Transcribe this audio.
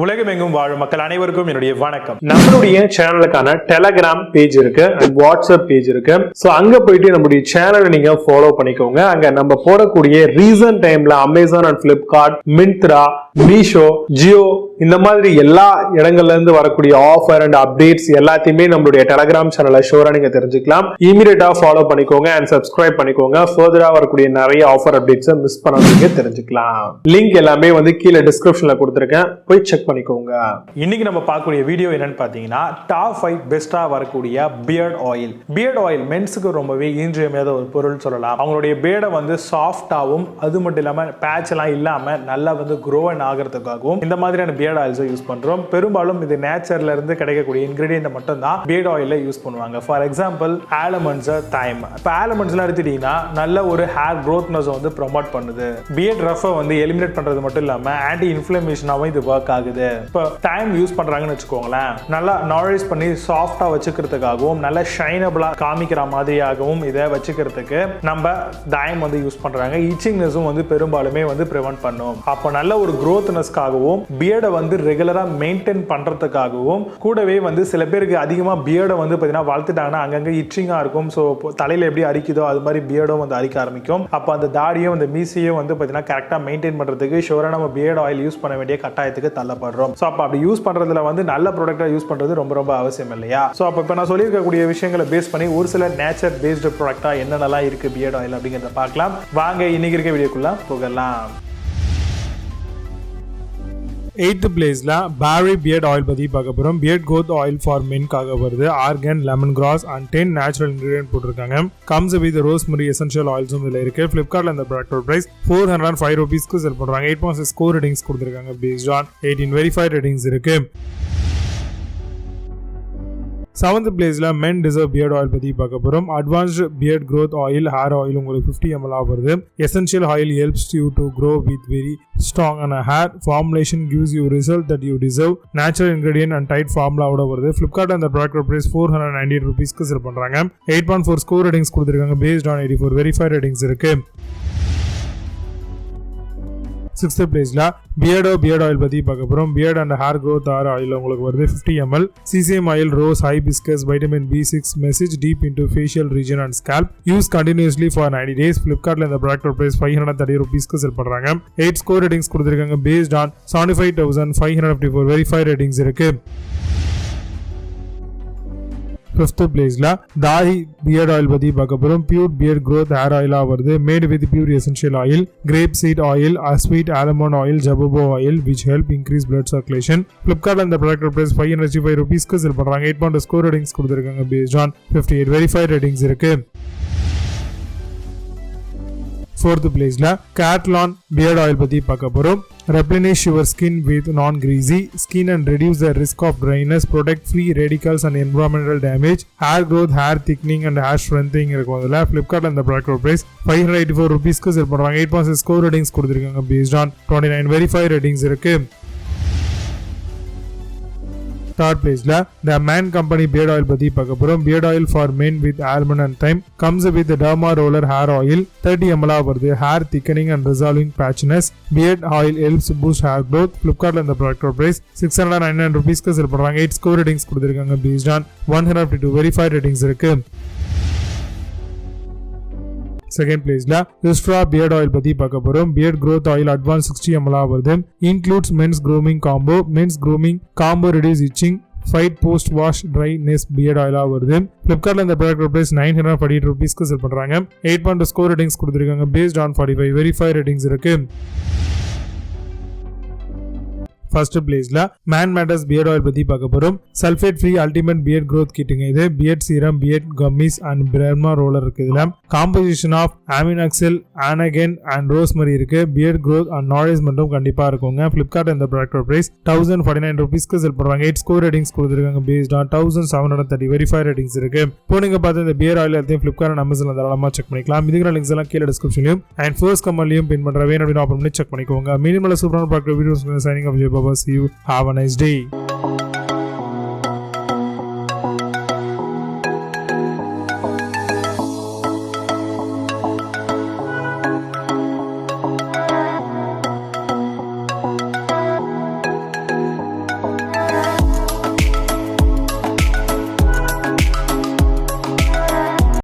உலகமெங்கும் வாழும் மக்கள் அனைவருக்கும் என்னுடைய வணக்கம். நம்மளுடைய சேனலுக்கான டெலகிராம் பேஜ் இருக்கு அண்ட் வாட்ஸ்அப் பேஜ் இருக்கு. சோ அங்க போயிட்டு நம்மளுடைய சேனலை நீங்க ஃபாலோ பண்ணிக்கோங்க. அங்க நம்ம போடக்கூடிய ரீசன்ட் டைம்ல Amazon and Flipkart, Myntra, Meesho, Jio இந்த மாதிரி எல்லா இடங்கள்ல இருந்து வரக்கூடிய ஆஃபர் அண்ட் அப்டேட்ஸ் எல்லாத்தையுமே நம்மளுடைய டெலகிராம் சேனல்ல ஷோரா நீங்க தெரிஞ்சுக்கலாம். இமீடியட்டா ஃபாலோ பண்ணிக்கோங்க அண்ட் சப்ஸ்கிரைப் பண்ணிக்கோங்க. ஃபர்தரா வரக்கூடிய நிறைய ஆஃபர் அப்டேட்ஸ் மிஸ் பண்ணாதீங்க, தெரிஞ்சுக்கலாம். லிங்க் எல்லாமே கீழே டிஸ்கிரிப்ஷன்ல கொடுத்திருக்கேன், போய் செக் பண்ணிக்கோங்க. இன்னைக்கு நம்ம பார்க்கக்கூடிய வீடியோ என்னன்னு பாத்தீங்கன்னா டாப் 5 பெஸ்டா வரக்கூடிய பியர்ட் ஆயில். பியர்ட் ஆயில் மென்ஸுக்கு ரொம்பவே இன்றியமையாத ஒரு பொருள் சொல்லலாம். அவங்களுடைய பியர்டை சாஃப்டாவும் அது மட்டும் இல்லாம பேட்ச் எல்லாம் இல்லாம நல்லா க்ரோ ஆகிறதுக்காகவும் இந்த மாதிரியான பியர்ட் ஆயில்ஸ் யூஸ் பண்றோம். பெரும்பாலும் இது நேச்சர்ல இருந்து கிடைக்கக்கூடிய இன்கிரிடியன்ட் மட்டும் தான் பியர்ட் ஆயில யூஸ் பண்ணுவாங்க. For example almonds, thyme. இப்போ ஆல்மண்ட்ஸ்லாம் எடுத்துட்டீங்கன்னா நல்ல ஒரு ஹேர் க்ரோத்னஸ் ப்ரொமோட் பண்ணுது. பியர்ட் ரஃபை எலிமினேட் பண்றது மட்டும் இல்லாம ஆன்டி இன்ஃப்ளமேஷனாவும் இது ஒர்க் ஆகுது. இப்போ டைம் யூஸ் பண்றாங்கன்னு வச்சுக்கோங்களேன், நல்லா நாரிஷ் பண்ணி சாஃப்டா வச்சுக்கிறதுக்காகவும் நல்ல ஷைனபிளா காமிக்கிற மாதிரியாகவும் இதை வச்சுக்கிறதுக்கு நம்ம டைம் யூஸ் பண்றாங்க. இச்சிங்னஸும் பெரும்பாலுமே பிரிவென்ட் பண்ணும். அப்போ நல்ல ஒரு க்ரோத்னஸ்க்காகவும் பியர்டை ரெகுலரா மெயின்டைன் பண்றதுக்காகவும் கூடவே சில பேருக்கு அதிகமா பியர்டை பாத்தீங்கன்னா வளர்த்துட்டாங்கன்னா அங்கங்க இச்சிங்கா இருக்கும். ஸோ தலையில எப்படி அரிக்குதோ அது மாதிரி பியர்டும் அரிக்க ஆரம்பிக்கும். அப்போ அந்த தாடியும் அந்த மீசையும் பாத்தீங்கன்னா கரெக்டா மெயின்டைன் பண்றதுக்கு ஷோரா நம்ம பியர்ட் ஆயில் யூஸ் பண்ண வேண்டிய கட்டாயத்துக்கு தள்ளப்படுறோம். ஸோ அப்போ அப்படி யூஸ் பண்றதுல நல்ல ப்ராடக்டா யூஸ் பண்றது ரொம்ப ரொம்ப அவசியம் இல்லையா? ஸோ அப்போ இப்போ நான் சொல்லியிருக்கக்கூடிய விஷயங்களை பேஸ் பண்ணி ஒரு சில நேச்சர் பேஸ்டு ப்ராடக்டா என்னென்னலாம் இருக்கு பியர்ட் ஆயில் அப்படிங்கிறத பார்க்கலாம். வாங்க இன்னைக்கு இருக்க வீடியோக்குள்ள போகலாம். 8th பிளேஸ்ல பாரி பியர்ட் ஆயில் பத்தி பார்க்க போறோம். பியர்ட் growth ஆயில் ஃபார் மென்காக வருது. Organ, lemon grass and 10 natural ingredient போட்டிருக்காங்க. கம்ஸ் வித் ரோஸ்மெரி எசென்ஷியல் ஆயில்ஸும் இதுல இருக்கு. பிளிப்கார்ட்ல இந்த ப்ராடக்ட் பிரைஸ் 405 ரூபீஸ்க்கு செல் பண்றாங்க. 8.6 ஸ்கோர் ரேட்டிங்ஸ் கொடுத்திருக்காங்க. பேஸ்ட் ஆன் 18 வெரிஃபைட் ரேட்டிங்ஸ் இருக்கு. 7th பிளேஸ்ல மென் டிசர்வ் பியர்ட் ஆயில் பத்தி பார்க்க போறோம். Advanced beard growth oil, hair oil உங்களுக்கு 50 ml வருது. Essential oil helps you to grow with very strong and hair. Formulation gives you result that you deserve. Natural ingredient and tight formula ஓட வருது. Flipkart அந்த product price 498 ரூபீஸ்க்கு sell பண்றாங்க. 8.4 score ratings கொடுத்திருக்காங்க. Based on 84 verified ratings இருக்கு. 6th பிளேஸ்ல beard oil பத்தி பார்க்க போறோம். Beard and hair growth oil உங்களுக்கு வருது 50 ml. CCM oil, rose, hibiscus, vitamin B6 message deep into facial region and scalp. Use continuously for 90 days. Flipkartல இந்த product price 530 ரூபீஸ்க்கு sell பண்றாங்க. 8 score ratings கொடுத்திருக்காங்க. Based on 75,554 verified ratings இருக்கு. 5th பிளேஸ்ல dahi beard oil பத்தி பார்க்க போறோம். பியூர் பியர்ட் growth ஹேர் ஆயிலா வருது. Made with pure essential oil, grape seed oil, sweet almond oil, jojoba oil which help increase blood circulation. Flipkartல இந்த ப்ராடக்ட் பிரைஸ் 565 ரூபீஸ்க்கு செல் பண்றாங்க. 8.2 ஸ்கோர் ரேட்டிங்ஸ் கொடுத்திருக்காங்க. பேஸ்ட் ஆன் 58 வெரிஃபைட் ரேட்டிங்ஸ் இருக்கு. 4th பிளேஸ்ல கேட்லான் beard oil பத்தி பார்க்க போறோம். Replenish your skin with non-greasy skin and reduce the risk of dryness, protect free radicals and environmental damage, hair growth, hair thickening and hair strengthening இருக்கும். அதுல Flipkart இந்த product price 584 ரூபீஸ்க்கு sell பண்றாங்க. 8.6 score ratings கொடுத்திருக்காங்க. Based on 29 verified ratings இருக்கு. 3rd பிளேஸ்ல The Man Company beard oil பத்தி பார்க்க போறோம். Beard oil for men with almond and thyme. Comes with derma roller hair oil 30 ml வருது. Hair thickening and resolving patchiness. Beard oil helps boost hair growth. Flipkartல இந்த product price 699 ரூபீஸ்க்கு sell பண்றாங்க. 8 score ratings கொடுத்திருக்காங்க. Based on 152 verified ratings இருக்கு. 2nd பிளேஸ்ல Lustra beard oil பத்தி பார்க்க போறோம். Beard growth oil advance 60 ml வருது. Includes men's grooming combo. Men's grooming combo reduce itching, fight post wash dryness beard ஆயிலா வருது. Flipkartல இந்த ப்ராடக்ட் பிரைஸ் 948 ரூபீஸ்க்கு செல் பண்றாங்க. 8.2 ஸ்கோர் ரேட்டிங்ஸ் கொடுத்திருக்காங்க. பேஸ்ட் ஆன் 45 வெரிஃபைட் ரேட்டிங்ஸ் இருக்கு. 1st பிளேஸ்ல மேன் மேட்டர்ஸ் பியர்ட் ஆயில் பத்தி பார்க்க போறோம். Sulphate free ultimate beard growth கிட்டுங்க இது. Beard serum, beard gummies and Prema roller இருக்கு. இதுல காம்போசிஷன் ஆஃப் அமினாக்சில், ஆனகன் அண்ட் ரோஸ்மெரி இருக்கு. பியர்ட் growth அண்ட் நாரிஷ்மென்ட்டும் கண்டிப்பா இருக்குங்க. Flipkart இந்த ப்ராடக்ட் பிரைஸ் 1049 ரூபீஸ்க்கு செல் பண்றாங்க. 8 ஸ்கோர் ரேட்டிங்ஸ் கொடுத்திருக்காங்க. பேஸ்ட் ஆன் 1730 வெரிஃபைட் ரேட்டிங்ஸ் இருக்கு. இப்போ நீங்க பார்த்த இந்த பியர் ஆயில் எல்லாத்தையும் Flipkart அண்ட் Amazon தாராளமா செக் பண்ணிக்கலாம். இதுக்கு லிங்க்ஸ் எல்லாம் கீழே டிஸ்கிரிப்ஷன்லயும் அண்ட் ஃபர்ஸ்ட் கமெண்ட்லயும் பின் பண்ற வேணும் அப்படின்னு ஆப்ஷன் பண்ணி செக் பண்ணிக்கோங்க. மீண்டும் சூப்பரான product videos signing off. See you. Have a nice day.